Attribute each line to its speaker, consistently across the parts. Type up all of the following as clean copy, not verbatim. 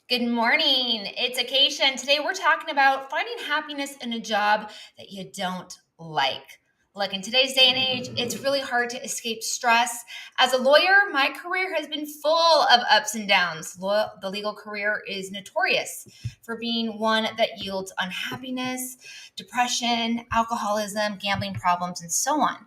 Speaker 1: Good morning. It's Acacia, and today we're talking about finding happiness in a job that you don't like. Look, in today's day and age, it's really hard to escape stress. As a lawyer, my career has been full of ups and downs. The legal career is notorious for being one that yields unhappiness, depression, alcoholism, gambling problems, and so on.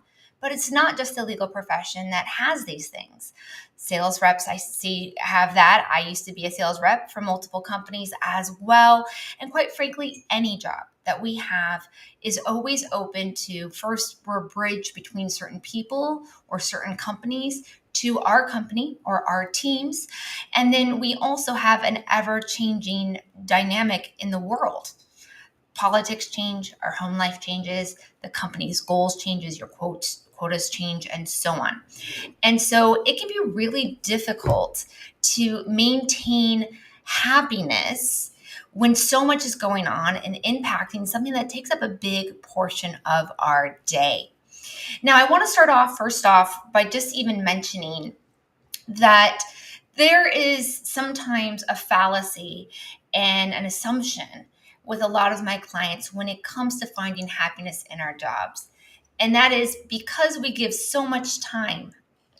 Speaker 1: But it's not just the legal profession that has these things. Sales reps, I see, have that. I used to be a sales rep for multiple companies as well. And quite frankly, any job that we have is always open to first, we're a bridge between certain people or certain companies to our company or our teams. And then we also have an ever changing dynamic in the world. Politics change, our home life changes, the company's goals changes, your quotas change, and so on. And so it can be really difficult to maintain happiness when so much is going on and impacting something that takes up a big portion of our day. Now, I want to start off first off by just even mentioning that there is sometimes a fallacy and an assumption with a lot of my clients when it comes to finding happiness in our jobs. And that is because we give so much time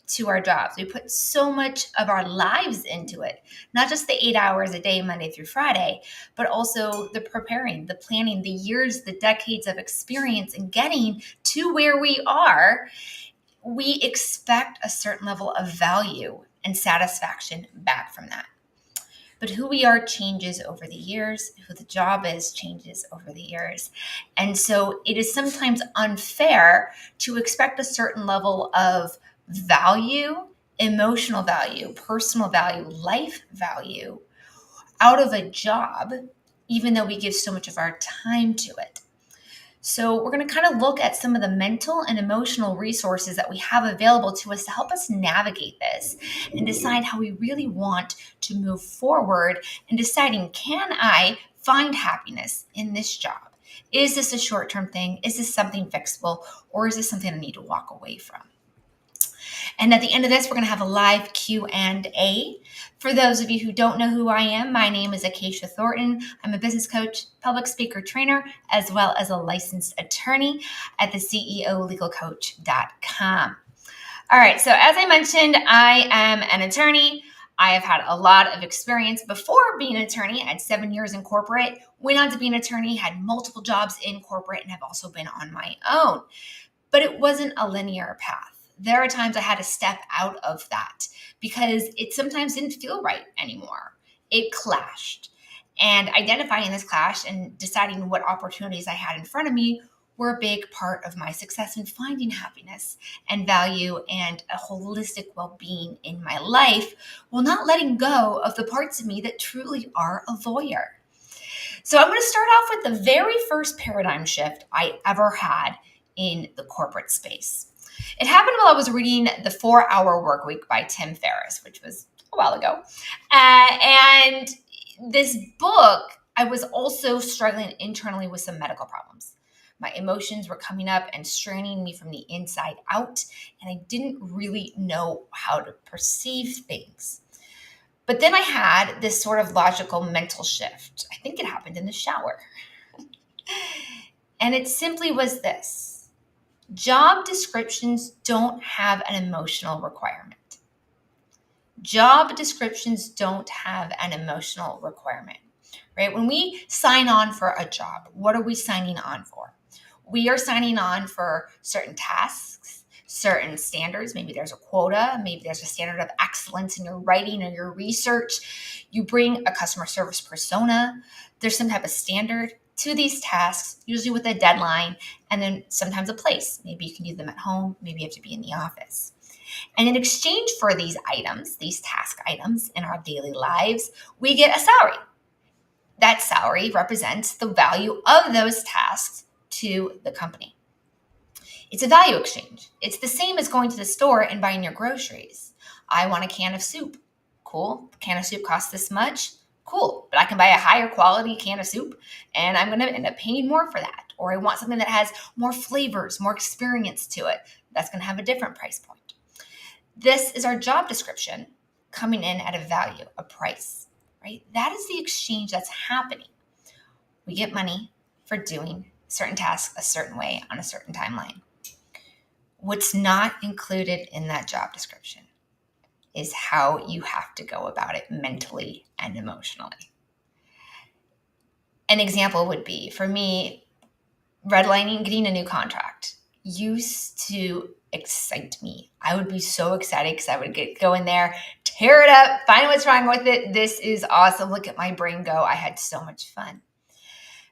Speaker 1: to our jobs. We put so much of our lives into it, not just the 8 hours a day, Monday through Friday, but also the preparing, the planning, the years, the decades of experience in getting to where we are. We expect a certain level of value and satisfaction back from that. But who we are changes over the years. Who the job is changes over the years. And so it is sometimes unfair to expect a certain level of value, emotional value, personal value, life value out of a job, even though we give so much of our time to it. So we're going to kind of look at some of the mental and emotional resources that we have available to us to help us navigate this and decide how we really want to move forward in deciding, can I find happiness in this job? Is this a short-term thing? Is this something fixable? Or is this something I need to walk away from? And at the end of this, we're going to have a live Q&A. For those of you who don't know who I am, my name is Acacia Thornton. I'm a business coach, public speaker trainer, as well as a licensed attorney at the CEOlegalcoach.com. All right, so as I mentioned, I am an attorney. I have had a lot of experience before being an attorney. I had 7 years in corporate, went on to be an attorney, had multiple jobs in corporate, and have also been on my own. But it wasn't a linear path. There are times I had to step out of that because it sometimes didn't feel right anymore. It clashed. And identifying this clash and deciding what opportunities I had in front of me were a big part of my success in finding happiness and value and a holistic well-being in my life, while not letting go of the parts of me that truly are a lawyer. So I'm going to start off with the very first paradigm shift I ever had in the corporate space. It happened while I was reading The 4-Hour Workweek by Tim Ferriss, which was a while ago. And this book, I was also struggling internally with some medical problems. My emotions were coming up and straining me from the inside out, and I didn't really know how to perceive things. But then I had this sort of logical mental shift. I think it happened in the shower. And it simply was this. Job descriptions don't have an emotional requirement. Job descriptions don't have an emotional requirement, right? When we sign on for a job, what are we signing on for? We are signing on for certain tasks, certain standards. Maybe there's a quota. Maybe there's a standard of excellence in your writing or your research. You bring a customer service persona. There's some type of standard to these tasks, usually with a deadline, and then sometimes a place. Maybe you can do them at home. Maybe you have to be in the office. And in exchange for these items, these task items in our daily lives, we get a salary. That salary represents the value of those tasks to the company. It's a value exchange. It's the same as going to the store and buying your groceries. I want a can of soup. Cool. A can of soup costs this much. Cool, but I can buy a higher quality can of soup and I'm going to end up paying more for that. Or I want something that has more flavors, more experience to it. That's going to have a different price point. This is our job description coming in at a value, a price. right? That is the exchange that's happening. We get money for doing certain tasks a certain way on a certain timeline. What's not included in that job description is how you have to go about it mentally and emotionally. An example would be, for me, redlining, getting a new contract used to excite me. I would be so excited because I would go in there, tear it up, find what's wrong with it. This is awesome. Look at my brain go. I had so much fun.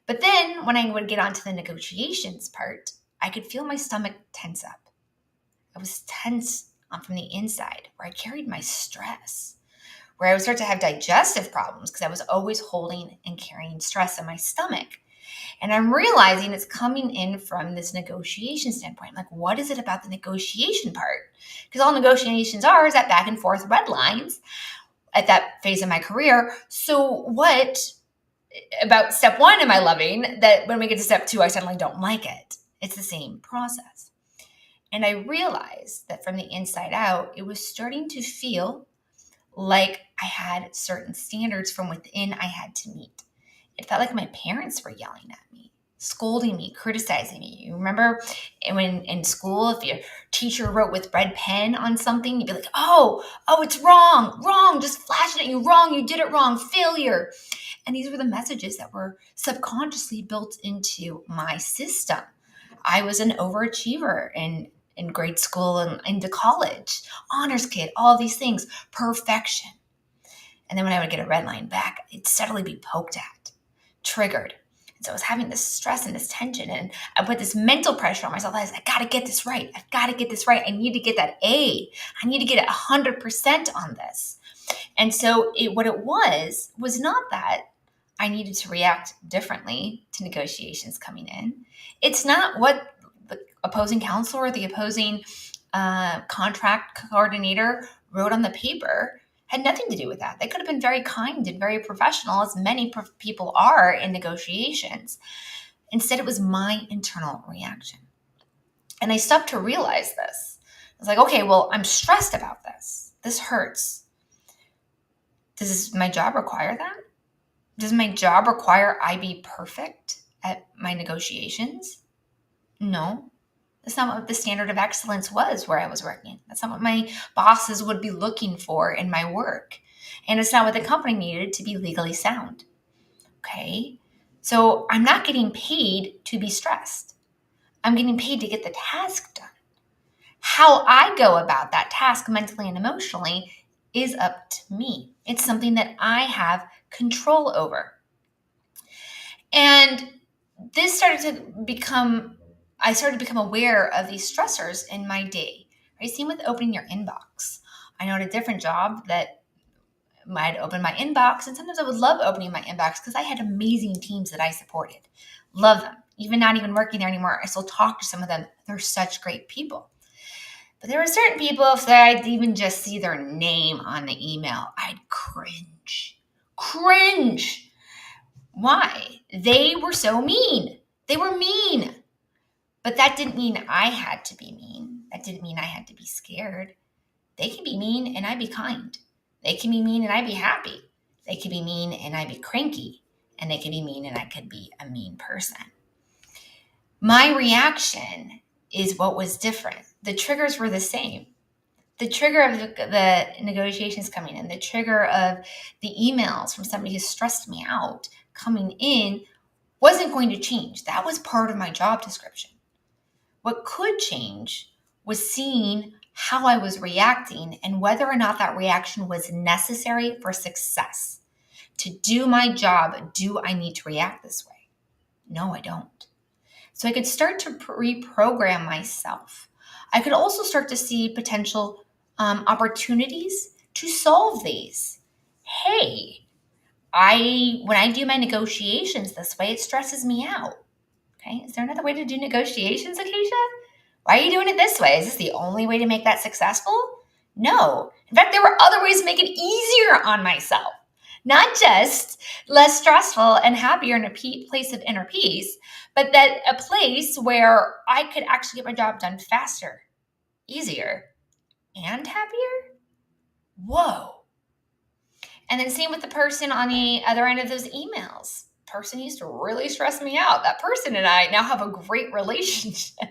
Speaker 1: But then when I would get onto the negotiations part, I could feel my stomach tense up. I was tense from the inside, where I carried my stress, where I would start to have digestive problems because I was always holding and carrying stress in my stomach. And I'm realizing it's coming in from this negotiation standpoint. Like, what is it about the negotiation part? Because all negotiations are is that back and forth red lines at that phase of my career. So what about step one am I loving that when we get to step two, I suddenly don't like it? It's the same process. And I realized that from the inside out, it was starting to feel like I had certain standards from within I had to meet. It felt like my parents were yelling at me, scolding me, criticizing me. You remember when in school, if your teacher wrote with red pen on something, you'd be like, oh, it's wrong, just flashing at you, wrong, you did it wrong, failure. And these were the messages that were subconsciously built into my system. I was an overachiever in grade school and into college, honors kid, all these things, perfection. And then when I would get a red line back, it'd steadily be poked at, triggered. And so I was having this stress and this tension, and I put this mental pressure on myself. I was like, I got to get this right. I've got to get this right. I need to get that A. I need to get it 100% on this. And so what it was not that I needed to react differently to negotiations coming in. It's not what the opposing counsel or the opposing contract coordinator wrote on the paper. Had nothing to do with that. They could have been very kind and very professional, as many people are in negotiations. Instead, it was my internal reaction. And I stopped to realize this. I was like, okay, well, I'm stressed about this. This hurts. Does my job require that? Does my job require I be perfect at my negotiations? No. That's not what the standard of excellence was where I was working. That's not what my bosses would be looking for in my work. And it's not what the company needed to be legally sound. Okay? So I'm not getting paid to be stressed. I'm getting paid to get the task done. How I go about that task mentally and emotionally is up to me. It's something that I have control over. And this started to become aware of these stressors in my day. Right? Same with opening your inbox. I know at a different job that I'd open my inbox, and sometimes I would love opening my inbox because I had amazing teams that I supported. Love them. Even not even working there anymore, I still talk to some of them. They're such great people. But there were certain people, if I'd even just see their name on the email, I'd cringe. Why? They were so mean. They were mean. But that didn't mean I had to be mean. That didn't mean I had to be scared. They can be mean and I be kind. They can be mean and I be happy. They can be mean and I be cranky. And they can be mean and I could be a mean person. My reaction is what was different. The triggers were the same. The trigger of the negotiations coming in, the trigger of the emails from somebody who stressed me out coming in wasn't going to change. That was part of my job description. What could change was seeing how I was reacting and whether or not that reaction was necessary for success. To do my job, do I need to react this way? No, I don't. So I could start to reprogram myself. I could also start to see potential opportunities to solve these. Hey, when I do my negotiations this way, it stresses me out. Okay, is there another way to do negotiations, Acacia? Why are you doing it this way? Is this the only way to make that successful? No. In fact, there were other ways to make it easier on myself. Not just less stressful and happier in a place of inner peace, but that a place where I could actually get my job done faster, easier, and happier. Whoa. And then same with the person on the other end of those emails. Person used to really stress me out. That person and I now have a great relationship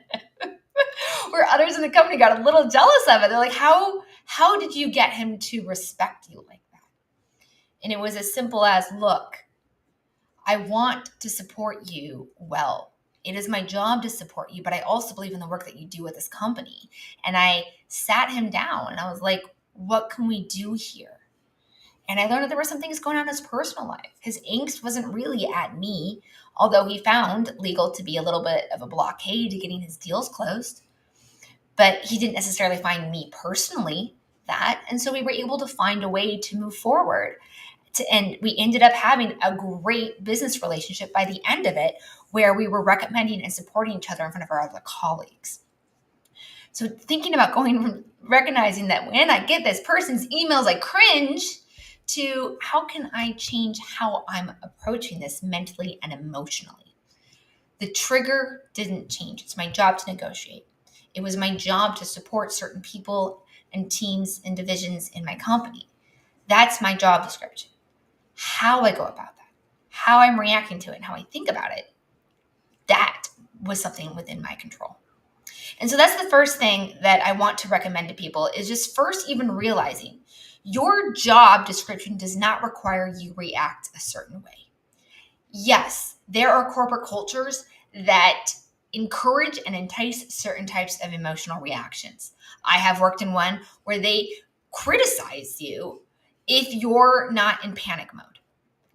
Speaker 1: where others in the company got a little jealous of it. They're like, how did you get him to respect you like that? And it was as simple as, look, I want to support you well. It is my job to support you, but I also believe in the work that you do with this company. And I sat him down and I was like, what can we do here? And I learned that there were some things going on in his personal life. His angst wasn't really at me, although he found legal to be a little bit of a blockade to getting his deals closed. But he didn't necessarily find me personally that. And so we were able to find a way to move forward. And we ended up having a great business relationship by the end of it, where we were recommending and supporting each other in front of our other colleagues. So thinking about going from recognizing that when I get this person's emails, I cringe, to how can I change how I'm approaching this mentally and emotionally? The trigger didn't change. It's my job to negotiate. It was my job to support certain people and teams and divisions in my company. That's my job description. How I go about that, how I'm reacting to it, and how I think about it, that was something within my control. And so that's the first thing that I want to recommend to people, is just first even realizing your job description does not require you react a certain way. Yes, there are corporate cultures that encourage and entice certain types of emotional reactions. I have worked in one where they criticize you if you're not in panic mode.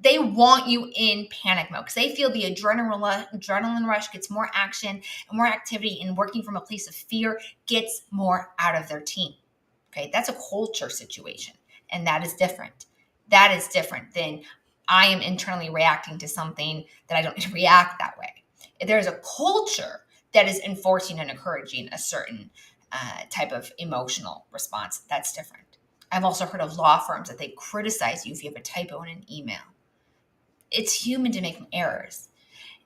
Speaker 1: They want you in panic mode because they feel the adrenaline rush gets more action and more activity, and working from a place of fear gets more out of their team. Okay, that's a culture situation, and that is different. That is different than I am internally reacting to something that I don't need to react that way. If there's a culture that is enforcing and encouraging a certain type of emotional response, that's different. I've also heard of law firms that they criticize you if you have a typo in an email. It's human to make errors.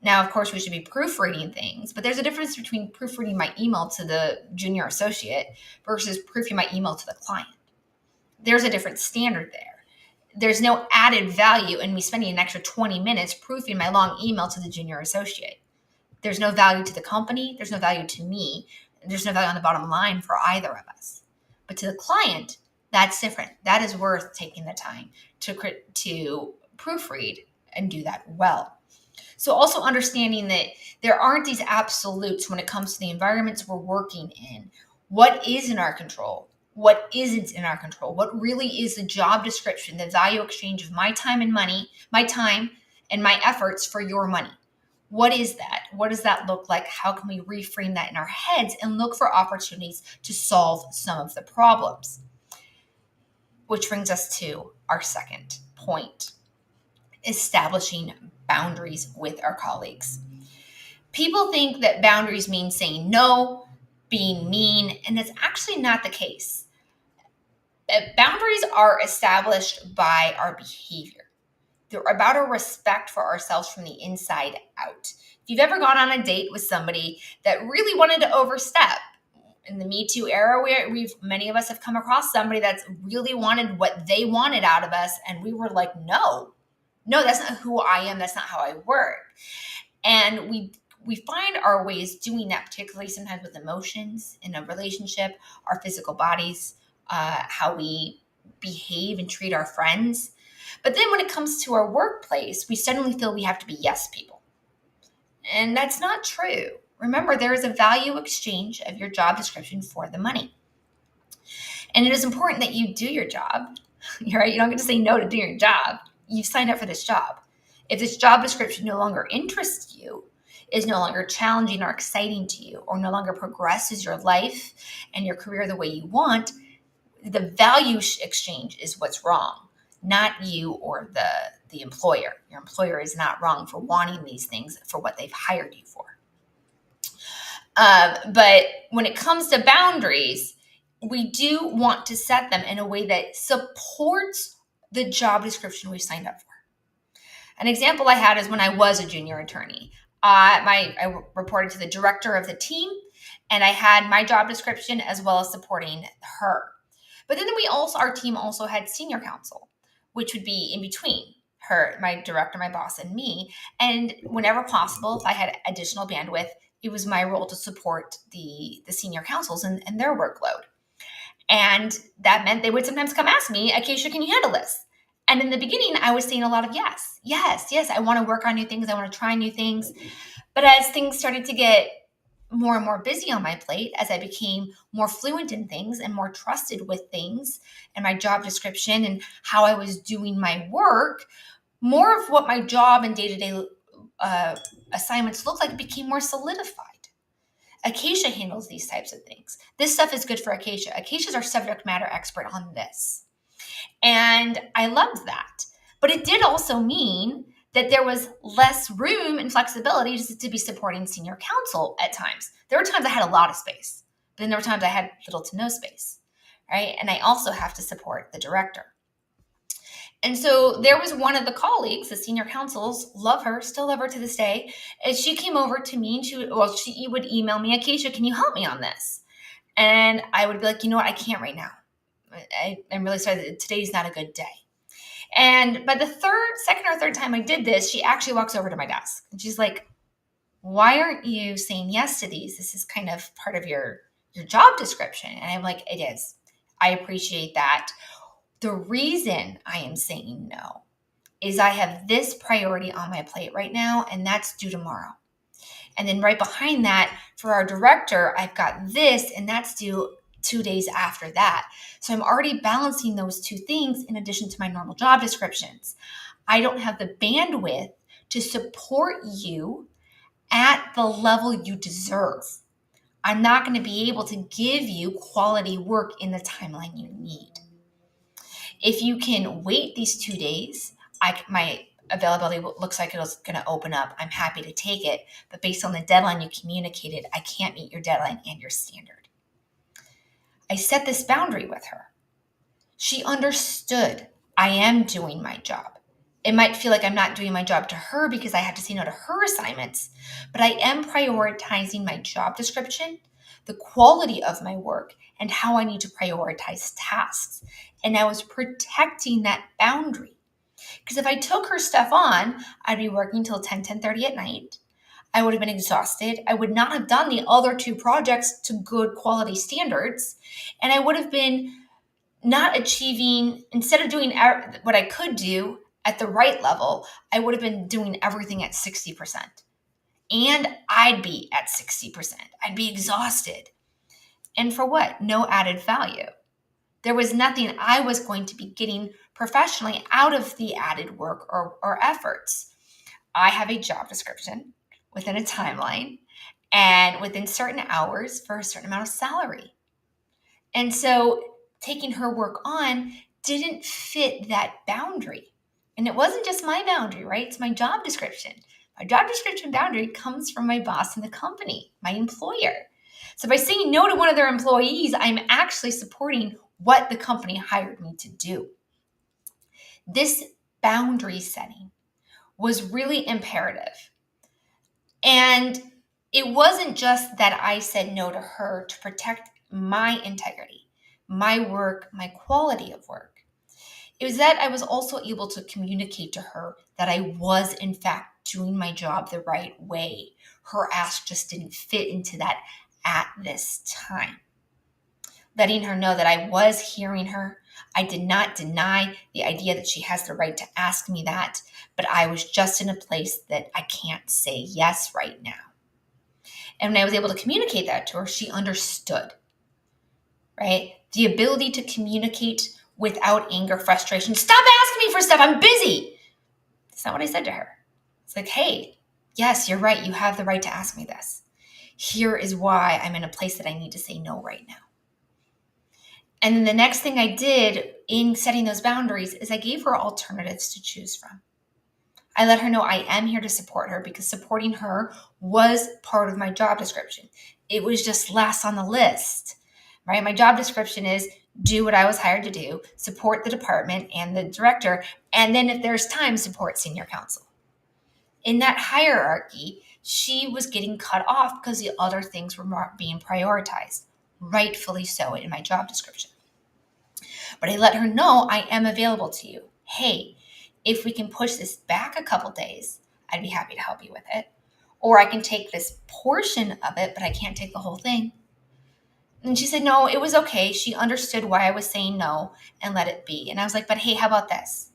Speaker 1: Now, of course, we should be proofreading things, but there's a difference between proofreading my email to the junior associate versus proofing my email to the client. There's a different standard there. There's no added value in me spending an extra 20 minutes proofing my long email to the junior associate. There's no value to the company. There's no value to me. There's no value on the bottom line for either of us. But to the client, that's different. That is worth taking the time to proofread and do that well. So also understanding that there aren't these absolutes when it comes to the environments we're working in. What is in our control? What isn't in our control? What really is the job description, the value exchange of my time and money, my time and my efforts for your money? What is that? What does that look like? How can we reframe that in our heads and look for opportunities to solve some of the problems? Which brings us to our second point: establishing boundaries with our colleagues. People think that boundaries mean saying no, being mean, and it's actually not the case. Boundaries are established by our behavior. They're about our respect for ourselves from the inside out. If you've ever gone on a date with somebody that really wanted to overstep, in the Me Too era, many of us have come across somebody that's really wanted what they wanted out of us, and we were like, no, that's not who I am. That's not how I work. And we find our ways doing that, particularly sometimes with emotions in a relationship, our physical bodies, how we behave and treat our friends. But then when it comes to our workplace, we suddenly feel we have to be yes people. And that's not true. Remember, there is a value exchange of your job description for the money. And it is important that you do your job. Right? You don't get to say no to do your job. You've signed up for this job. If this job description no longer interests you, is no longer challenging or exciting to you, or no longer progresses your life and your career the way you want, the value exchange is what's wrong, not you or the employer. Your employer is not wrong for wanting these things for what they've hired you for. But when it comes to boundaries, we do want to set them in a way that supports the job description we signed up for. An example I had is when I was a junior attorney. I reported to the director of the team, and I had my job description as well as supporting her. But then our team also had senior counsel, which would be in between her, my director, my boss, and me. And whenever possible, if I had additional bandwidth, it was my role to support the senior councils and their workload. And that meant they would sometimes come ask me, Acacia, can you handle this? And in the beginning, I was saying a lot of yes, yes, yes. I want to work on new things. I want to try new things. But as things started to get more and more busy on my plate, as I became more fluent in things and more trusted with things and my job description and how I was doing my work, more of what my job and day-to-day assignments looked like became more solidified. Acacia handles these types of things. This stuff is good for Acacia. Acacia's our subject matter expert on this. And I loved that. But it did also mean that there was less room and flexibility to be supporting senior counsel at times. There were times I had a lot of space, but then there were times I had little to no space, right? And I also have to support the director. And so there was one of the colleagues, the senior counsels, love her, still love her to this day. And she came over to me and she would email me, Acacia, can you help me on this? And I would be like, you know what? I can't right now. I'm really sorry that today's not a good day. And by the second or third time I did this, she actually walks over to my desk and she's like, why aren't you saying yes to these? This is kind of part of your job description. And I'm like, it is. I appreciate that. The reason I am saying no is I have this priority on my plate right now, and that's due tomorrow. And then right behind that, for our director, I've got this, and that's due 2 days after that. So I'm already balancing those two things in addition to my normal job descriptions. I don't have the bandwidth to support you at the level you deserve. I'm not going to be able to give you quality work in the timeline you need. If you can wait these 2 days, my availability looks like it's going to open up. I'm happy to take it. But based on the deadline you communicated, I can't meet your deadline and your standard. I set this boundary with her. She understood I am doing my job. It might feel like I'm not doing my job to her because I have to say no to her assignments, but I am prioritizing my job description, the quality of my work, and how I need to prioritize tasks. And I was protecting that boundary. Because if I took her stuff on, I'd be working till 10:30 at night. I would have been exhausted. I would not have done the other two projects to good quality standards. And I would have been not achieving, instead of doing what I could do at the right level, I would have been doing everything at 60%. And I'd be at 60%. I'd be exhausted. And for what? No added value. There was nothing I was going to be getting professionally out of the added work or efforts. I have a job description within a timeline and within certain hours for a certain amount of salary. And so taking her work on didn't fit that boundary. And it wasn't just my boundary, right? It's my job description. My job description boundary comes from my boss in the company, my employer. So by saying no to one of their employees, I'm actually supporting what the company hired me to do. This boundary setting was really imperative. And it wasn't just that I said no to her to protect my integrity, my work, my quality of work. It was that I was also able to communicate to her that I was, in fact, doing my job the right way. Her ask just didn't fit into that at this time. Letting her know that I was hearing her. I did not deny the idea that she has the right to ask me that, but I was just in a place that I can't say yes right now. And when I was able to communicate that to her, she understood, right? The ability to communicate without anger, frustration. Stop asking me for stuff. I'm busy. That's not what I said to her. It's like, hey, yes, you're right. You have the right to ask me this. Here is why I'm in a place that I need to say no right now. And then the next thing I did in setting those boundaries is I gave her alternatives to choose from. I let her know I am here to support her because supporting her was part of my job description. It was just last on the list, right? My job description is do what I was hired to do, support the department and the director, and then if there's time, support senior counsel. In that hierarchy, she was getting cut off because the other things were being prioritized, rightfully so in my job description. But I let her know I am available to you. hey, if we can push this back a couple days, I'd be happy to help you with it. Or I can take this portion of it, but I can't take the whole thing. And she said, no, it was okay. She understood why I was saying no and let it be. And I was like, but hey, how about this?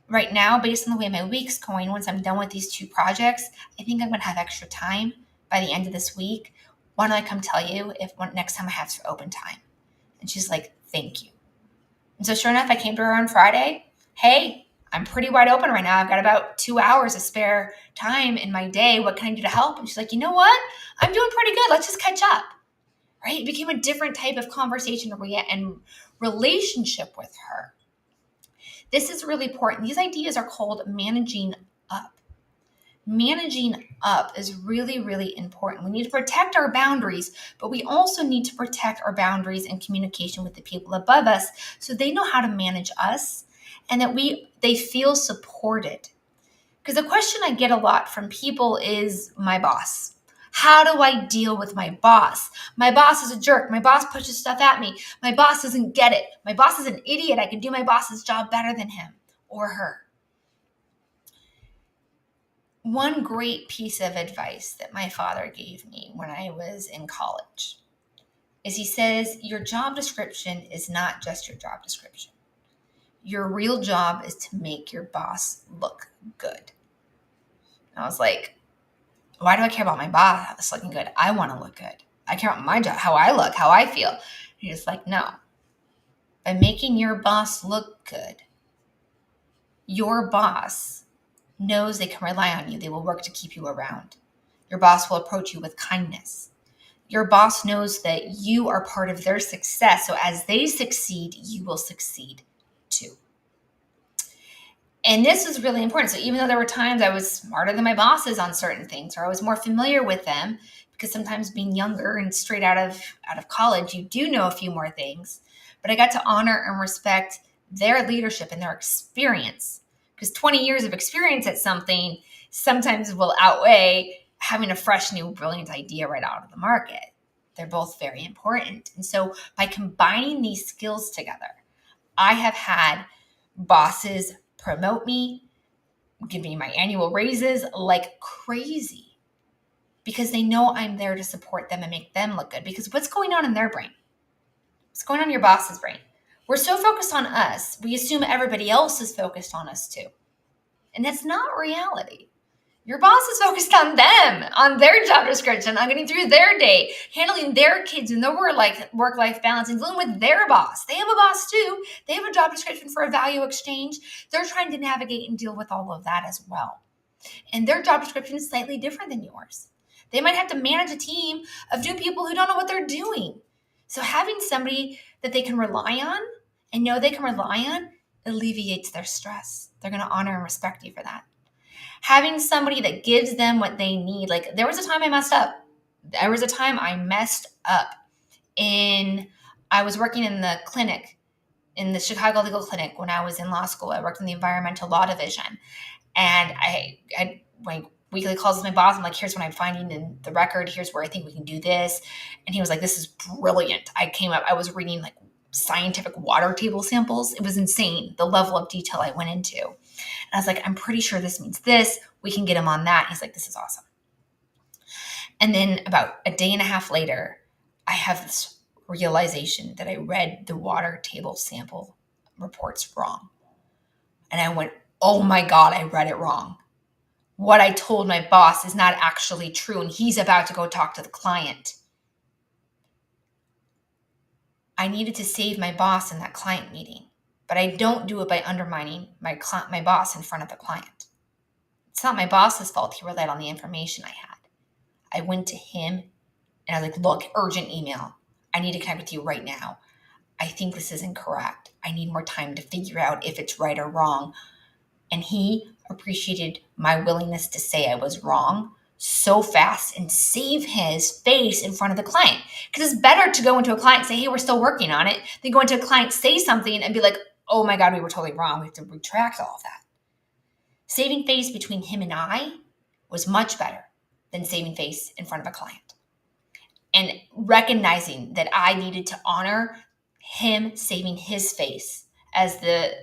Speaker 1: Right now, based on the way my week's going, once I'm done with these 2 projects, I think I'm going to have extra time by the end of this week. Why don't I come tell you if next time I have some open time? And she's like, thank you. And so sure enough, I came to her on Friday. Hey, I'm pretty wide open right now. I've got about 2 hours of spare time in my day. What can I do to help? And she's like, you know what? I'm doing pretty good. Let's just catch up. Right? It became a different type of conversation and relationship with her. This is really important. These ideas are called managing up. Managing up is really, really important. We need to protect our boundaries, but we also need to protect our boundaries and communication with the people above us so they know how to manage us and that they feel supported. Because the question I get a lot from people is my boss. How do I deal with my boss? My boss is a jerk. My boss pushes stuff at me. My boss doesn't get it. My boss is an idiot. I can do my boss's job better than him or her. One great piece of advice that my father gave me when I was in college is he says, your job description is not just your job description. Your real job is to make your boss look good. And I was like, why do I care about my boss looking good? I want to look good. I care about my job, how I look, how I feel. And he's like, no. By making your boss look good, your boss knows they can rely on you. They will work to keep you around. Your boss will approach you with kindness. Your boss knows that you are part of their success. So as they succeed, you will succeed too. And this is really important. So even though there were times I was smarter than my bosses on certain things, or I was more familiar with them, because sometimes being younger and straight out of college, you do know a few more things. But I got to honor and respect their leadership and their experience. Because 20 years of experience at something sometimes will outweigh having a fresh, new, brilliant idea right out of the market. They're both very important. And so by combining these skills together, I have had bosses promote me, give me my annual raises like crazy because they know I'm there to support them and make them look good. Because what's going on in their brain? What's going on in your boss's brain? We're so focused on us, we assume everybody else is focused on us too. And that's not reality. Your boss is focused on them, on their job description, on getting through their day, handling their kids and their work-life balance, and dealing with their boss. They have a boss too. They have a job description for a value exchange. They're trying to navigate and deal with all of that as well. And their job description is slightly different than yours. They might have to manage a team of new people who don't know what they're doing. So having somebody that they can rely on and know they can rely on alleviates their stress. They're going to honor and respect you for that. Having somebody that gives them what they need. Like there was a time I messed up. I was working in the clinic, in the Chicago Legal Clinic when I was in law school. I worked in the environmental law division. And I had my weekly calls with my boss. I'm like, here's what I'm finding in the record. Here's where I think we can do this. And he was like, this is brilliant. I was reading like scientific water table samples. It was insane, the level of detail I went into. And I was like, I'm pretty sure this means this. We can get him on that. He's like, this is awesome. And then about a day and a half later, I have this realization that I read the water table sample reports wrong. And I went, oh my God, I read it wrong. What I told my boss is not actually true. And he's about to go talk to the client. I needed to save my boss in that client meeting. But I don't do it by undermining my boss in front of the client. It's not my boss's fault he relied on the information I had. I went to him and I was like, look, urgent email. I need to connect with you right now. I think this is incorrect. I need more time to figure out if it's right or wrong. And he appreciated my willingness to say I was wrong so fast and save his face in front of the client. Because it's better to go into a client and say, hey, we're still working on it, than go into a client, say something and be like, oh my God, we were totally wrong. We have to retract all of that. Saving face between him and I was much better than saving face in front of a client. And recognizing that I needed to honor him saving his face as the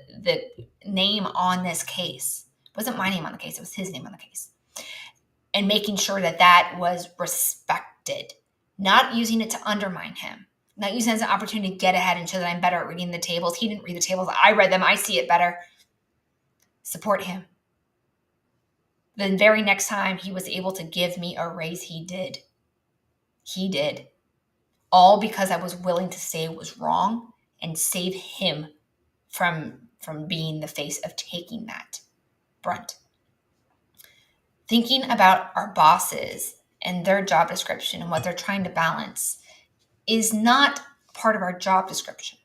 Speaker 1: name on this case. It wasn't my name on the case, it was his name on the case. And making sure that that was respected, not using it to undermine him, not using it as an opportunity to get ahead and show that I'm better at reading the tables. He didn't read the tables. I read them. I see it better. Support him. The very next time he was able to give me a raise, he did. He did. All because I was willing to say it was wrong and save him from being the face of taking that brunt. Thinking about our bosses and their job description and what they're trying to balance is not part of our job description,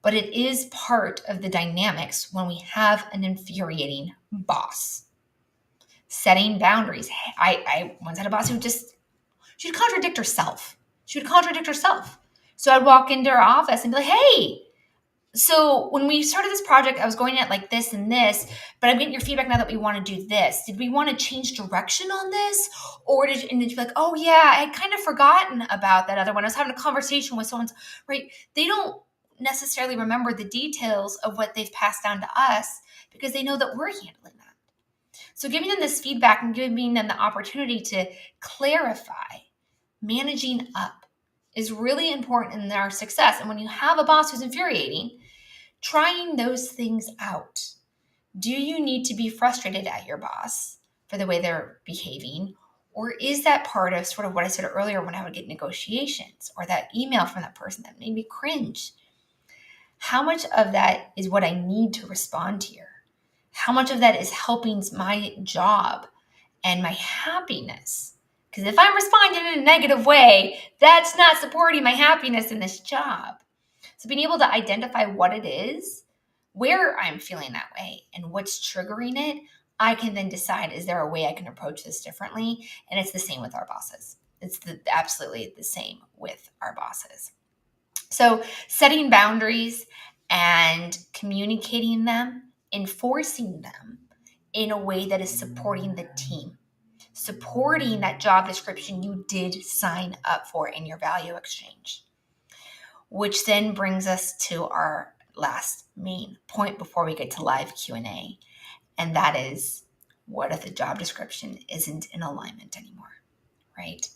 Speaker 1: but it is part of the dynamics when we have an infuriating boss. Setting boundaries. I once had a boss who she'd contradict herself. So I'd walk into her office and be like, hey, so when we started this project, I was going at like this and this, but I'm getting your feedback now that we want to do this. Did we want to change direction on this? Or did you be like, oh yeah, I had kind of forgotten about that other one. I was having a conversation with someone, right? They don't necessarily remember the details of what they've passed down to us because they know that we're handling that. So giving them this feedback and giving them the opportunity to clarify, managing up is really important in our success. And when you have a boss who's infuriating, trying those things out. Do you need to be frustrated at your boss for the way they're behaving? Or is that part of sort of what I said earlier when I would get negotiations or that email from that person that made me cringe? How much of that is what I need to respond here? How much of that is helping my job and my happiness? Because if I'm responding in a negative way, that's not supporting my happiness in this job. So being able to identify what it is, where I'm feeling that way, and what's triggering it, I can then decide, is there a way I can approach this differently? And it's the same with our bosses. It's absolutely the same with our bosses. So setting boundaries and communicating them, enforcing them in a way that is supporting the team, supporting that job description you did sign up for in your value exchange. Which then brings us to our last main point before we get to live Q&A. And that is, what if the job description isn't in alignment anymore, right?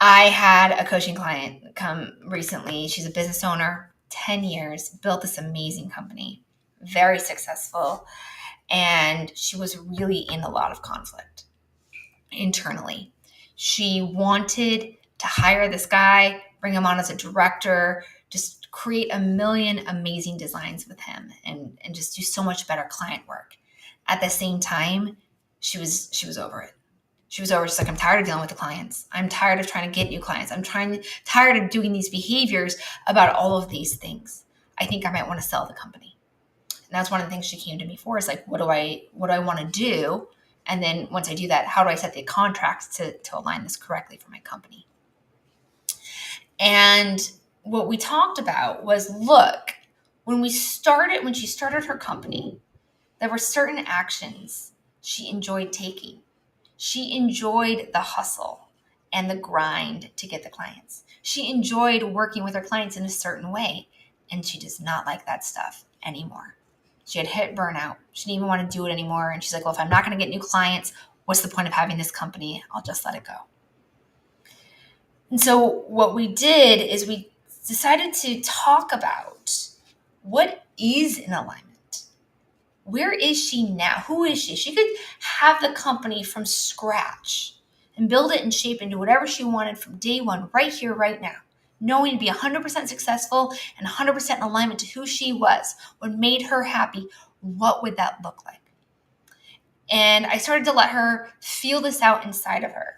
Speaker 1: I had a coaching client come recently. She's a business owner, 10 years, built this amazing company, very successful. And she was really in a lot of conflict internally. She wanted to hire this guy, bring him on as a director, just create a million amazing designs with him and just do so much better client work. At the same time, she was over it. She was over, she's like, I'm tired of dealing with the clients. I'm tired of trying to get new clients. Tired of doing these behaviors about all of these things. I think I might want to sell the company. And that's one of the things she came to me for, is like, what do I want to do? And then once I do that, how do I set the contracts to align this correctly for my company? And what we talked about was, look, when she started her company, there were certain actions she enjoyed taking. She enjoyed the hustle and the grind to get the clients. She enjoyed working with her clients in a certain way, and she does not like that stuff anymore. She had hit burnout. She didn't even want to do it anymore. And she's like, well, if I'm not going to get new clients, what's the point of having this company? I'll just let it go. And so what we did is we decided to talk about, what is in alignment? Where is she now? Who is she? She could have the company from scratch and build it and shape into whatever she wanted from day one, right here, right now, knowing to be 100% successful and 100% in alignment to who she was, what made her happy. What would that look like? And I started to let her feel this out inside of her.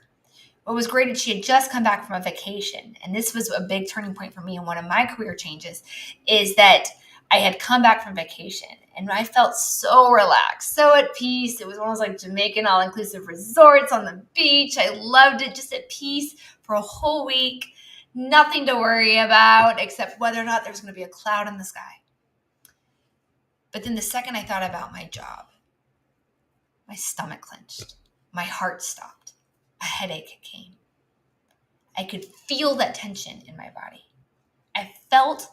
Speaker 1: What was great is she had just come back from a vacation. And this was a big turning point for me. And one of my career changes is that I had come back from vacation and I felt so relaxed, so at peace. It was almost like Jamaican all-inclusive resorts on the beach. I loved it, just at peace for a whole week. Nothing to worry about except whether or not there's going to be a cloud in the sky. But then the second I thought about my job, my stomach clenched. My heart stopped. A headache came. I could feel that tension in my body. I felt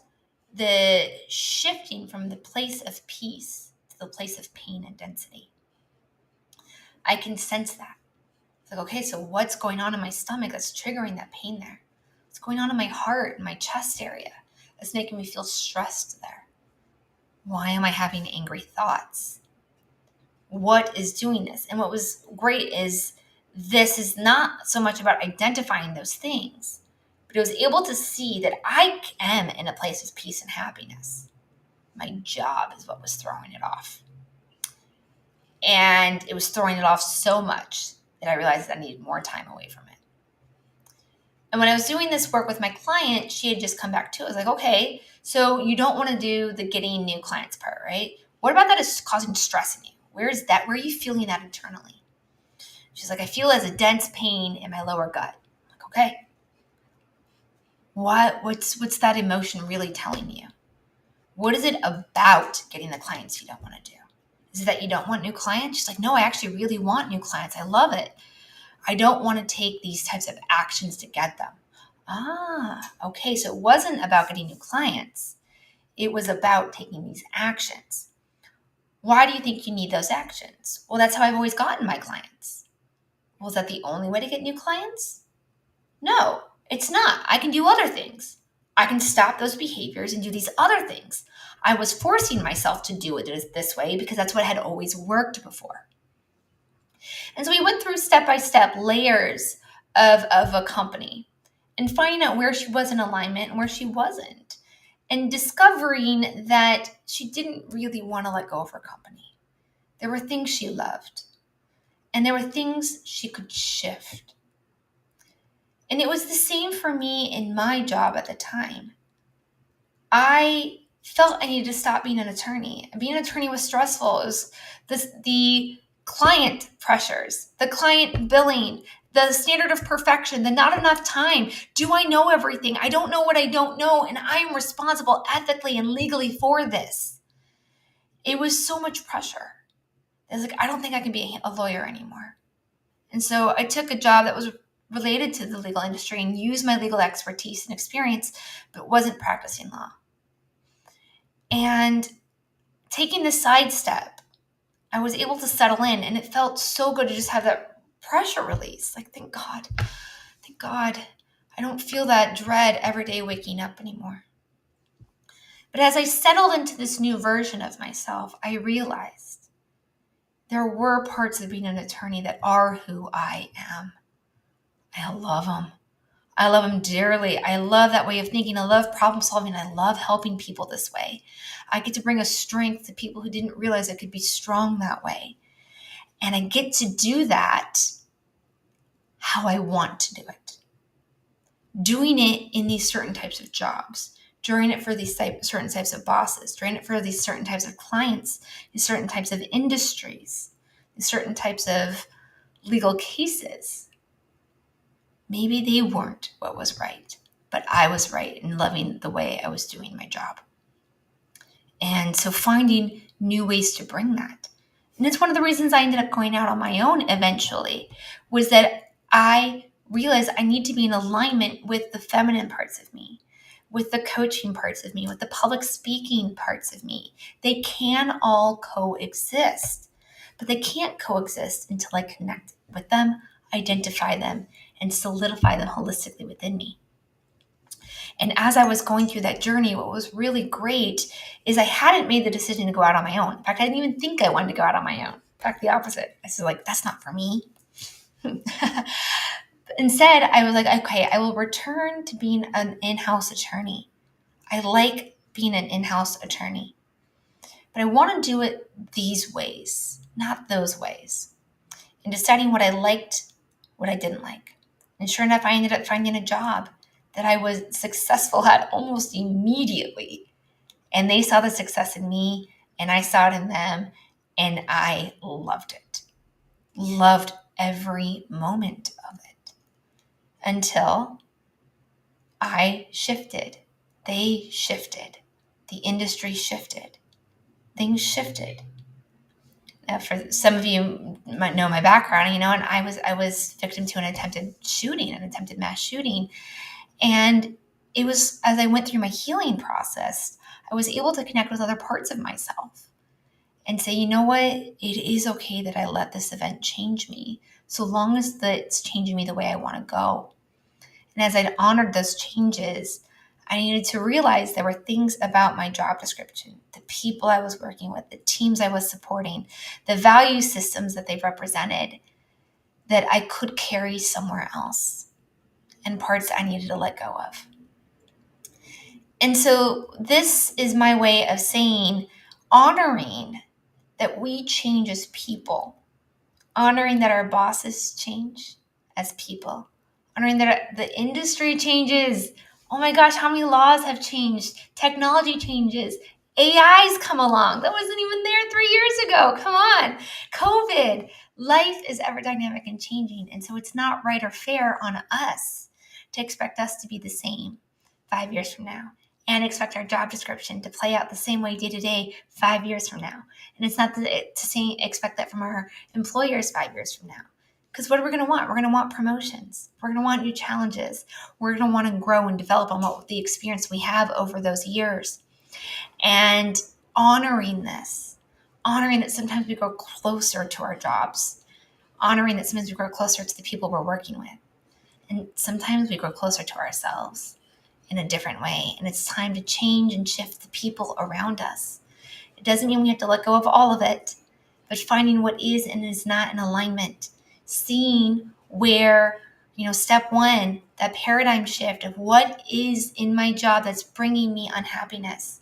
Speaker 1: the shifting from the place of peace to the place of pain and density. I can sense that. It's like, okay, so what's going on in my stomach that's triggering that pain there? What's going on in my heart and my chest area that's making me feel stressed there? Why am I having angry thoughts? What is doing this? And what was great is this is not so much about identifying those things, but I was able to see that I am in a place of peace and happiness. My job is what was throwing it off. And it was throwing it off so much that I realized that I needed more time away from it. And when I was doing this work with my client, she had just come back to it. I was like, okay, so you don't want to do the getting new clients part, right? What about that is causing stress in you? Where is that? Where are you feeling that internally? She's like, I feel as a dense pain in my lower gut. I'm like, okay. What's that emotion really telling you? What is it about getting the clients you don't want to do? Is it that you don't want new clients? She's like, no, I actually really want new clients. I love it. I don't want to take these types of actions to get them. Okay. So it wasn't about getting new clients. It was about taking these actions. Why do you think you need those actions? Well, that's how I've always gotten my clients. Well, is that the only way to get new clients? No, it's not. I can do other things. I can stop those behaviors and do these other things. I was forcing myself to do it this way because that's what had always worked before. And so we went through step-by-step layers of a company and finding out where she was in alignment and where she wasn't. And discovering that she didn't really want to let go of her company. There were things she loved. And there were things she could shift. And it was the same for me in my job at the time. I felt I needed to stop being an attorney. Being an attorney was stressful. It was the client pressures, the client billing, the standard of perfection, the not enough time. Do I know everything? I don't know what I don't know, and I'm responsible ethically and legally for this. It was so much pressure. I was like, I don't think I can be a lawyer anymore. And so I took a job that was related to the legal industry and used my legal expertise and experience, but wasn't practicing law. And taking this sidestep, I was able to settle in, and it felt so good to just have that pressure release. Like, thank God, I don't feel that dread every day waking up anymore. But as I settled into this new version of myself, I realized there were parts of being an attorney that are who I am. I love them. I love them dearly. I love that way of thinking. I love problem solving. I love helping people this way. I get to bring a strength to people who didn't realize I could be strong that way. And I get to do that how I want to do it. Doing it in these certain types of jobs, doing it for these certain types of bosses, doing it for these certain types of clients, these certain types of industries, these certain types of legal cases. Maybe they weren't what was right, but I was right in loving the way I was doing my job. And so finding new ways to bring that. And it's one of the reasons I ended up going out on my own eventually, was that I realized I need to be in alignment with the feminine parts of me, with the coaching parts of me, with the public speaking parts of me. They can all coexist, but they can't coexist until I connect with them, identify them, and solidify them holistically within me. And as I was going through that journey, what was really great is I hadn't made the decision to go out on my own. In fact, I didn't even think I wanted to go out on my own. In fact, the opposite. I said, that's not for me. Instead, I was like, okay, I will return to being an in-house attorney. I like being an in-house attorney. But I want to do it these ways, not those ways. And deciding what I liked, what I didn't like. And sure enough, I ended up finding a job that I was successful at almost immediately. And they saw the success in me, and I saw it in them, and I loved it. Loved every moment of it. Until I shifted. They shifted. The industry shifted. Things shifted. Now, for some of you might know my background, and I was victim to an attempted mass shooting. And it was, as I went through my healing process, I was able to connect with other parts of myself and say, you know what? It is okay that I let this event change me, so long as it's changing me the way I want to go. And as I honored those changes, I needed to realize there were things about my job description, the people I was working with, the teams I was supporting, the value systems that they represented, that I could carry somewhere else, and parts I needed to let go of. And so this is my way of saying, honoring that we change as people, honoring that our bosses change as people, honoring that the industry changes. Oh my gosh, how many laws have changed? Technology changes. AI's come along. That wasn't even there 3 years ago. Come on. COVID. Life is ever dynamic and changing. And so it's not right or fair on us to expect us to be the same 5 years from now and expect our job description to play out the same way day to day 5 years from now. And it's not to expect that from our employers 5 years from now. Because what are we going to want? We're going to want promotions. We're going to want new challenges. We're going to want to grow and develop on what the experience we have over those years. And honoring this, honoring that sometimes we grow closer to our jobs, honoring that sometimes we grow closer to the people we're working with. And sometimes we grow closer to ourselves in a different way. And it's time to change and shift the people around us. It doesn't mean we have to let go of all of it, but finding what is and is not in alignment, seeing where, step one, that paradigm shift of what is in my job that's bringing me unhappiness.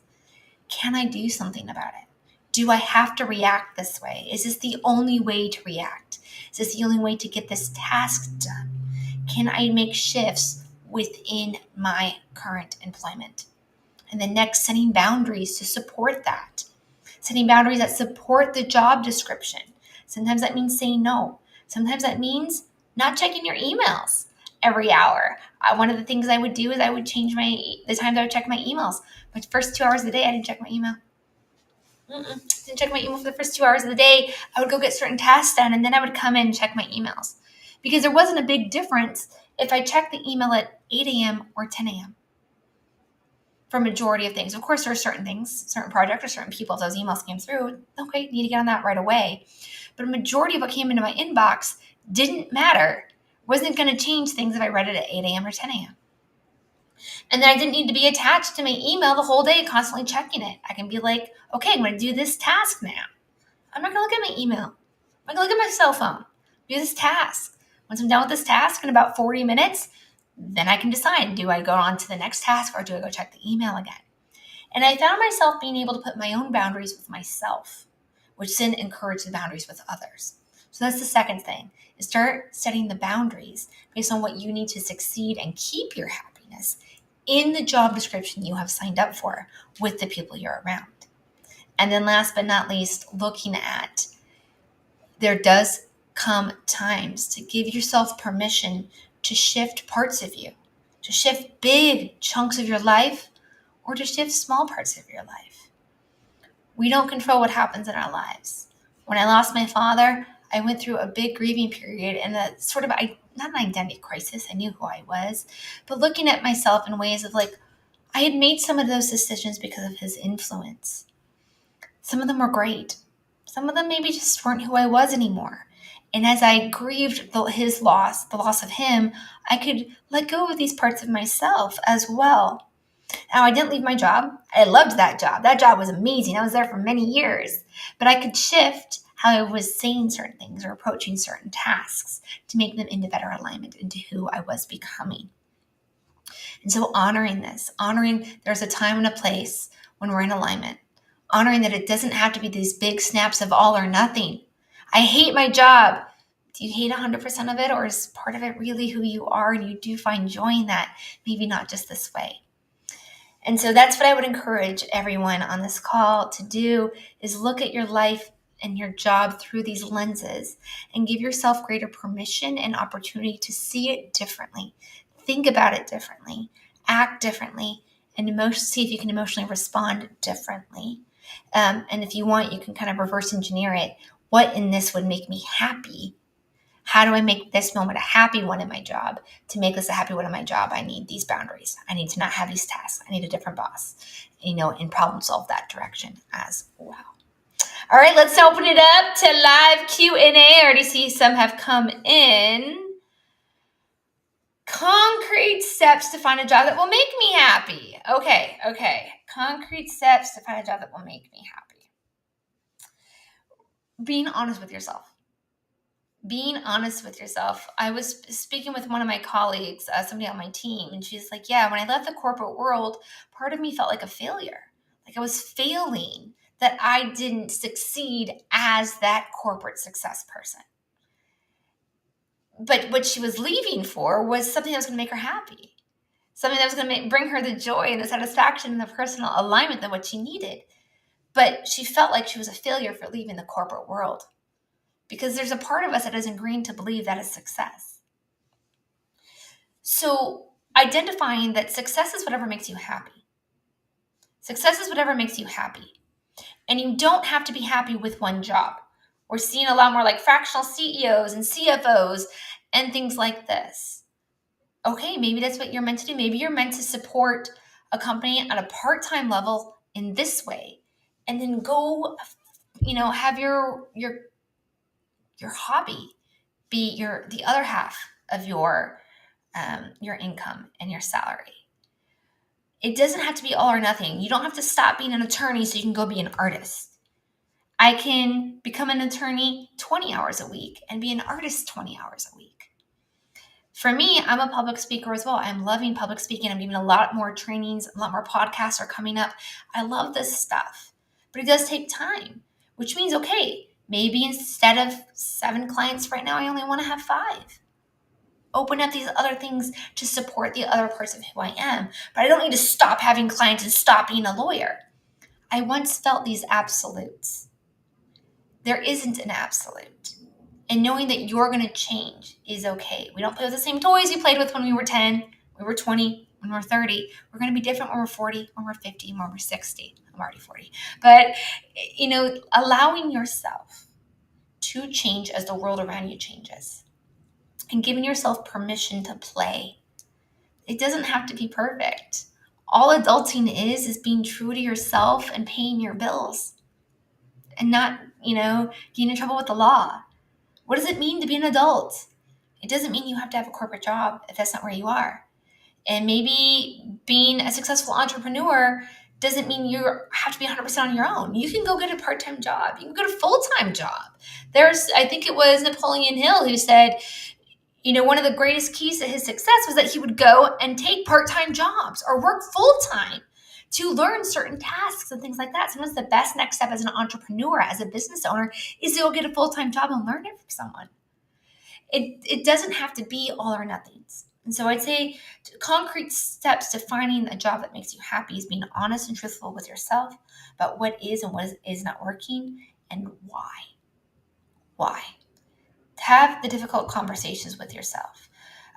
Speaker 1: Can I do something about it? Do I have to react this way? Is this the only way to react? Is this the only way to get this task done? Can I make shifts within my current employment? And then next, setting boundaries to support that. Setting boundaries that support the job description. Sometimes that means saying no. Sometimes that means not checking your emails every hour. One of the things I would do is I would change the times I would check my emails. My first 2 hours of the day, I didn't check my email. Didn't check my email for the first 2 hours of the day. I would go get certain tasks done, and then I would come in and check my emails. Because there wasn't a big difference if I checked the email at 8 a.m. or 10 a.m. for a majority of things. Of course, there are certain things, certain projects, or certain people, if those emails came through, okay, need to get on that right away. But a majority of what came into my inbox didn't matter. Wasn't going to change things if I read it at 8 a.m. or 10 a.m. And then I didn't need to be attached to my email the whole day, constantly checking it. I can be like, okay, I'm going to do this task now. I'm not going to look at my email. I'm going to look at my cell phone. Do this task. Once I'm done with this task in about 40 minutes, then I can decide, do I go on to the next task or do I go check the email again? And I found myself being able to put my own boundaries with myself, which then encouraged the boundaries with others. So that's the second thing, is start setting the boundaries based on what you need to succeed and keep your happiness in the job description you have signed up for with the people you're around. And then last but not least, looking at, there does come times to give yourself permission to shift parts of you, to shift big chunks of your life, or to shift small parts of your life. We don't control what happens in our lives. When I lost my father, I went through a big grieving period and a sort of, not an identity crisis, I knew who I was, but looking at myself in ways of like, I had made some of those decisions because of his influence. Some of them were great. Some of them maybe just weren't who I was anymore. And as I grieved his loss, the loss of him, I could let go of these parts of myself as well. Now, I didn't leave my job. I loved that job. That job was amazing. I was there for many years. But I could shift how I was saying certain things or approaching certain tasks to make them into better alignment into who I was becoming. And so honoring this, honoring there's a time and a place when we're in alignment, honoring that it doesn't have to be these big snaps of all or nothing. I hate my job. Do you hate 100% of it, or is part of it really who you are and you do find joy in that? Maybe not just this way. And so that's what I would encourage everyone on this call to do, is look at your life and your job through these lenses and give yourself greater permission and opportunity to see it differently, think about it differently, act differently, and see if you can emotionally respond differently. And if you want, you can kind of reverse engineer it. What in this would make me happy? How do I make this moment a happy one in my job? To make this a happy one in my job, I need these boundaries. I need to not have these tasks. I need a different boss. and problem solve that direction as well. All right, let's open it up to live Q&A. I already see some have come in. Concrete steps to find a job that will make me happy. Okay. Concrete steps to find a job that will make me happy. Being honest with yourself. I was speaking with one of my colleagues, somebody on my team, and she's like, yeah, when I left the corporate world, part of me felt like a failure. Like I was failing, that I didn't succeed as that corporate success person. But what she was leaving for was something that was going to make her happy. Something that was going to bring her the joy and the satisfaction and the personal alignment that what she needed. But she felt like she was a failure for leaving the corporate world. Because there's a part of us that is ingrained to believe that is success. So identifying that success is whatever makes you happy. Success is whatever makes you happy. And you don't have to be happy with one job. We're seeing a lot more like fractional CEOs and CFOs and things like this. Okay, maybe that's what you're meant to do. Maybe you're meant to support a company at a part-time level in this way. And then go, have your hobby be the other half of your income and your salary. It doesn't have to be all or nothing. You don't have to stop being an attorney so you can go be an artist. I can become an attorney 20 hours a week and be an artist 20 hours a week. For me, I'm a public speaker as well. I'm loving public speaking. I'm giving a lot more trainings, a lot more podcasts are coming up. I love this stuff, but it does take time, which means, okay, maybe instead of 7 clients right now, I only want to have 5. Open up these other things to support the other parts of who I am. But I don't need to stop having clients and stop being a lawyer. I once felt these absolutes. There isn't an absolute. And knowing that you're going to change is okay. We don't play with the same toys we played with when we were 10, we were 20, when we were 30. We're going to be different when we're 40, when we're 50, when we're 60. I'm already 40. But, allowing yourself to change as the world around you changes. And giving yourself permission to play. It doesn't have to be perfect. All adulting is being true to yourself and paying your bills. And not, getting in trouble with the law. What does it mean to be an adult? It doesn't mean you have to have a corporate job if that's not where you are. And maybe being a successful entrepreneur doesn't mean you have to be 100% on your own. You can go get a part-time job. You can go get a full-time job. I think it was Napoleon Hill who said, one of the greatest keys to his success was that he would go and take part-time jobs or work full-time to learn certain tasks and things like that. Sometimes the best next step as an entrepreneur, as a business owner, is to go get a full-time job and learn it from someone. It doesn't have to be all or nothing. And so I'd say concrete steps to finding a job that makes you happy is being honest and truthful with yourself about what is and what is not working and why. Why? Have the difficult conversations with yourself.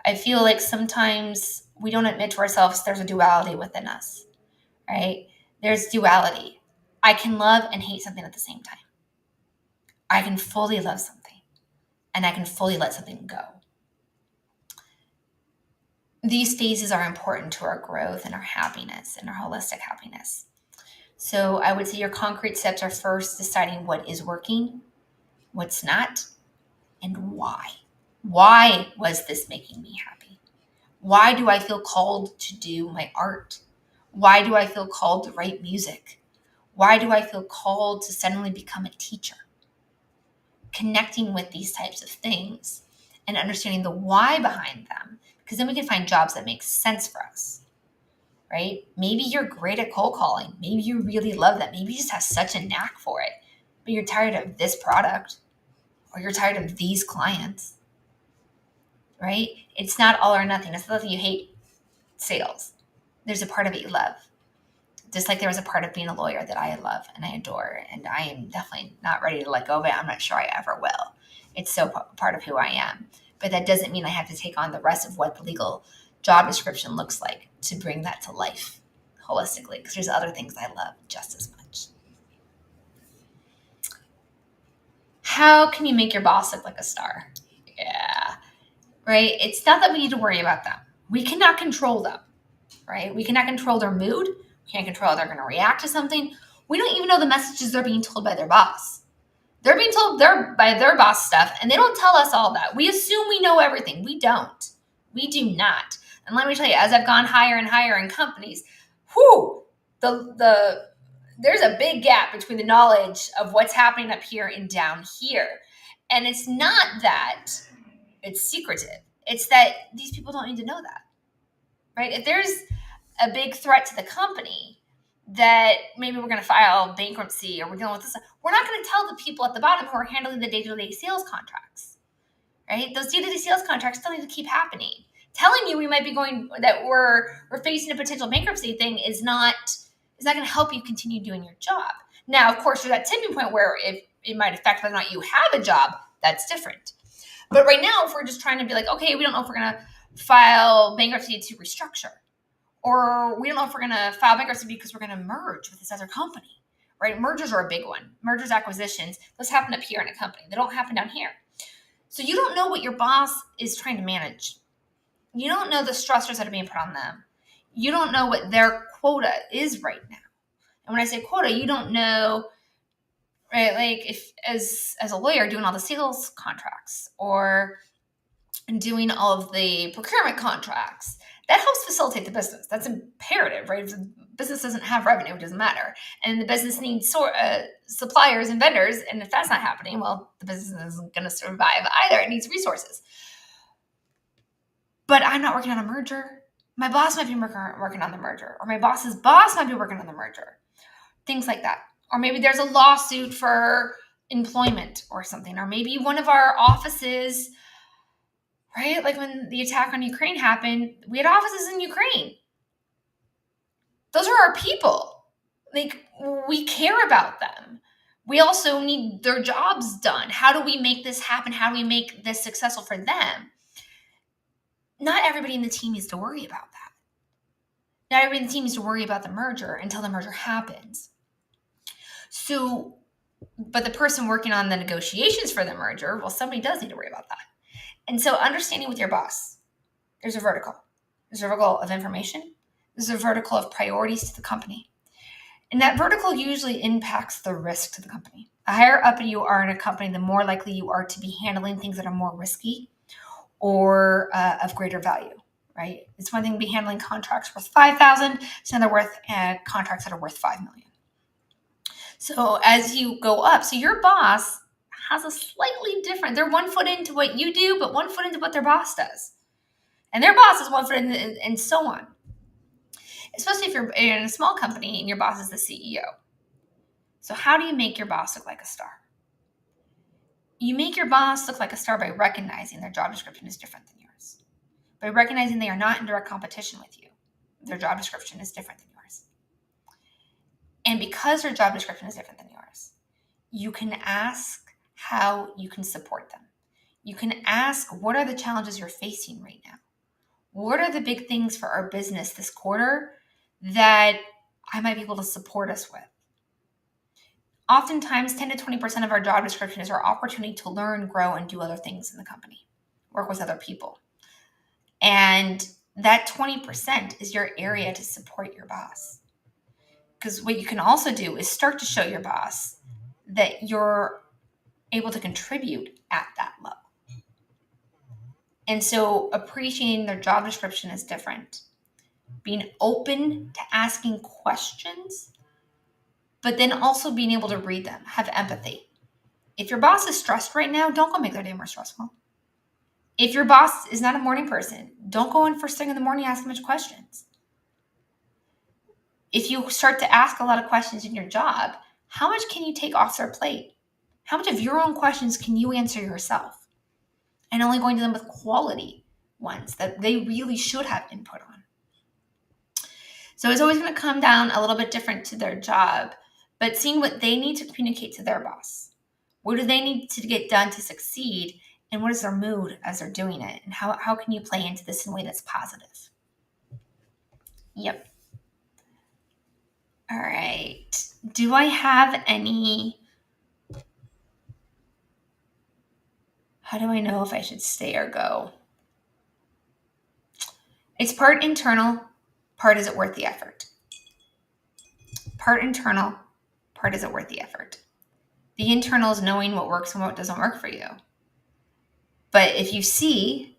Speaker 1: I feel like sometimes we don't admit to ourselves there's a duality within us, right? There's duality. I can love and hate something at the same time. I can fully love something and I can fully let something go. These phases are important to our growth and our happiness and our holistic happiness. So I would say your concrete steps are first deciding what is working, what's not, and why. Why was this making me happy? Why do I feel called to do my art? Why do I feel called to write music? Why do I feel called to suddenly become a teacher? Connecting with these types of things and understanding the why behind them, because then we can find jobs that make sense for us, right? Maybe you're great at cold calling. Maybe you really love that. Maybe you just have such a knack for it, but you're tired of this product or you're tired of these clients, right? It's not all or nothing. It's not that you hate sales. There's a part of it you love. Just like there was a part of being a lawyer that I love and I adore, and I am definitely not ready to let go of it. I'm not sure I ever will. It's so part of who I am. But that doesn't mean I have to take on the rest of what the legal job description looks like to bring that to life holistically, because there's other things I love just as much. How can you make your boss look like a star? Yeah, right? It's not that we need to worry about them. We cannot control them, right? We cannot control their mood. can't control how they're going to react to something. We don't even know the messages they're being told by their boss. They're being told by their boss stuff, and they don't tell us all that. We assume we know everything. We don't. We do not. And let me tell you, as I've gone higher and higher in companies, there's a big gap between the knowledge of what's happening up here and down here. And it's not that it's secretive. It's that these people don't need to know that, right? If there's a big threat to the company that maybe we're going to file bankruptcy or we're dealing with this, we're not going to tell the people at the bottom who are handling the day-to-day sales contracts, right? Those day-to-day sales contracts still need to keep happening. Telling you we might be we're facing a potential bankruptcy thing is not going to help you continue doing your job. Now, of course, there's that tipping point where it might affect whether or not you have a job. That's different. But right now, if we're just trying to be like, okay, we don't know if we're going to file bankruptcy to restructure, or we don't know if we're going to file bankruptcy because we're going to merge with this other company, right? Mergers are a big one. Mergers, acquisitions, those happen up here in a company. They don't happen down here. So you don't know what your boss is trying to manage. You don't know the stressors that are being put on them. You don't know what their quota is right now. And when I say quota, you don't know, right? Like if as a lawyer doing all the sales contracts or doing all of the procurement contracts, that helps facilitate the business. That's imperative, right? If the business doesn't have revenue, it doesn't matter. And the business needs suppliers and vendors. And if that's not happening, well, the business isn't going to survive either. It needs resources. But I'm not working on a merger. My boss might be working on the merger, or my boss's boss might be working on the merger. Things like that. Or maybe there's a lawsuit for employment or something. Or maybe one of our offices, right? Like when the attack on Ukraine happened, we had offices in Ukraine. Those are our people. Like, we care about them. We also need their jobs done. How do we make this happen? How do we make this successful for them? Not everybody in the team needs to worry about that. Not everybody in the team needs to worry about the merger until the merger happens. So, but the person working on the negotiations for the merger, well, somebody does need to worry about that. And so understanding with your boss, there's a vertical. There's a vertical of information. There's a vertical of priorities to the company. And that vertical usually impacts the risk to the company. The higher up you are in a company, the more likely you are to be handling things that are more risky or of greater value, right? It's one thing to be handling contracts worth $5,000, it's another worth contracts that are worth $5 million. So as you go up, so your boss has a slightly different, they're 1 foot into what you do, but 1 foot into what their boss does. And their boss is 1 foot in, and so on. Especially if you're in a small company and your boss is the CEO. So how do you make your boss look like a star? You make your boss look like a star by recognizing their job description is different than yours. By recognizing they are not in direct competition with you. Their job description is different than yours. And because their job description is different than yours, you can ask how you can support them. You can ask, what are the challenges you're facing right now? What are the big things for our business this quarter that I might be able to support us with? Oftentimes, 10 to 20% of our job description is our opportunity to learn, grow, and do other things in the company, work with other people. And that 20% is your area to support your boss. Because what you can also do is start to show your boss that you're able to contribute at that level. And so appreciating their job description is different. Being open to asking questions, but then also being able to read them, have empathy. If your boss is stressed right now, don't go make their day more stressful. If your boss is not a morning person, don't go in first thing in the morning asking much questions. If you start to ask a lot of questions in your job, how much can you take off their plate? How much of your own questions can you answer yourself? And only going to them with quality ones that they really should have input on. So it's always going to come down a little bit different to their job, but seeing what they need to communicate to their boss. What do they need to get done to succeed? And what is their mood as they're doing it? And how can you play into this in a way that's positive? Yep. All right. Do I have any... How do I know if I should stay or go? It's part internal, part is it worth the effort? part internal, part is it worth the effort. The internal is knowing what works and what doesn't work for you. But if you see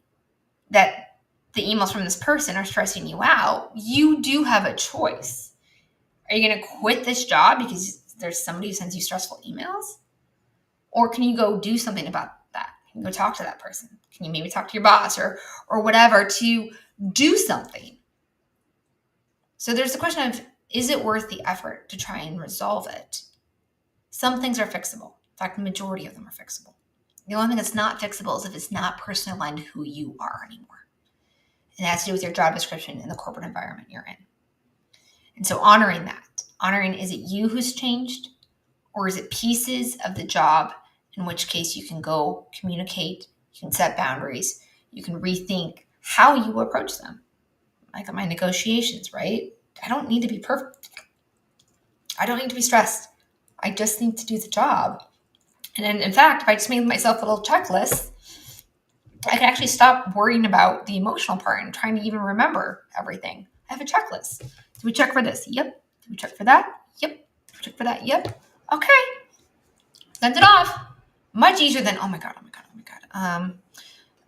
Speaker 1: that the emails from this person are stressing you out, you do have a choice. Are you going to quit this job because there's somebody who sends you stressful emails? Or can you go do something about that? Can you go talk to that person? Can you maybe talk to your boss or whatever to do something? So there's the question of, is it worth the effort to try and resolve it? Some things are fixable. In fact, the majority of them are fixable. The only thing that's not fixable is if it's not personally aligned to who you are anymore. And it has to do with your job description and the corporate environment you're in. And so honoring that, is it you who's changed, or is it pieces of the job, in which case you can go communicate, you can set boundaries, you can rethink how you approach them. Like my negotiations, right? I don't need to be perfect. I don't need to be stressed. I just need to do the job. And then, in fact, if I just made myself a little checklist, I can actually stop worrying about the emotional part and trying to even remember everything. I have a checklist. Did we check for this? Yep. Did we check for that? Yep. Did we check for that? Yep. Okay. Send it off. Much easier than, oh my God.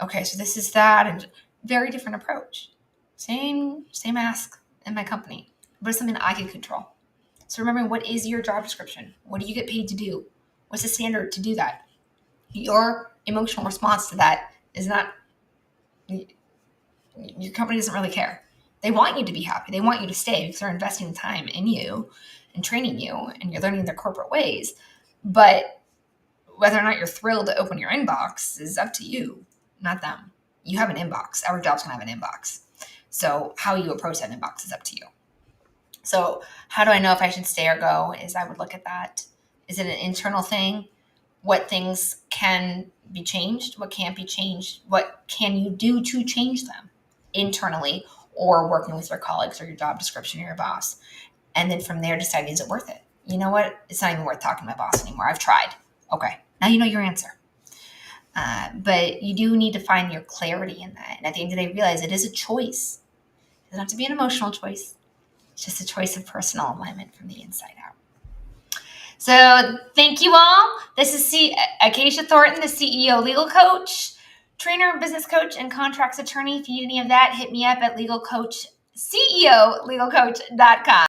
Speaker 1: Okay, so this is that, and very different approach. Same ask in my company, but it's something I can control. So remembering, what is your job description? What do you get paid to do? What's the standard to do that? Your emotional response to that is not, your company doesn't really care. They want you to be happy. They want you to stay because they're investing time in you and training you, and you're learning their corporate ways. But whether or not you're thrilled to open your inbox is up to you, not them. You have an inbox. Our job's going to have an inbox. So how you approach that inbox is up to you. So how do I know if I should stay or go? Is I would look at that. Is it an internal thing? What things can be changed? What can't be changed? What can you do to change them internally, or working with your colleagues or your job description or your boss? And then from there, deciding, is it worth it? You know what? It's not even worth talking to my boss anymore. I've tried. Okay. Now you know your answer. But you do need to find your clarity in that. And at the end of the day, realize it is a choice. It doesn't have to be an emotional choice. It's just a choice of personal alignment from the inside out. So thank you all. This is Acacia Thornton, the CEO legal coach, trainer, business coach, and contracts attorney. If you need any of that, hit me up at CEOlegalcoach.com.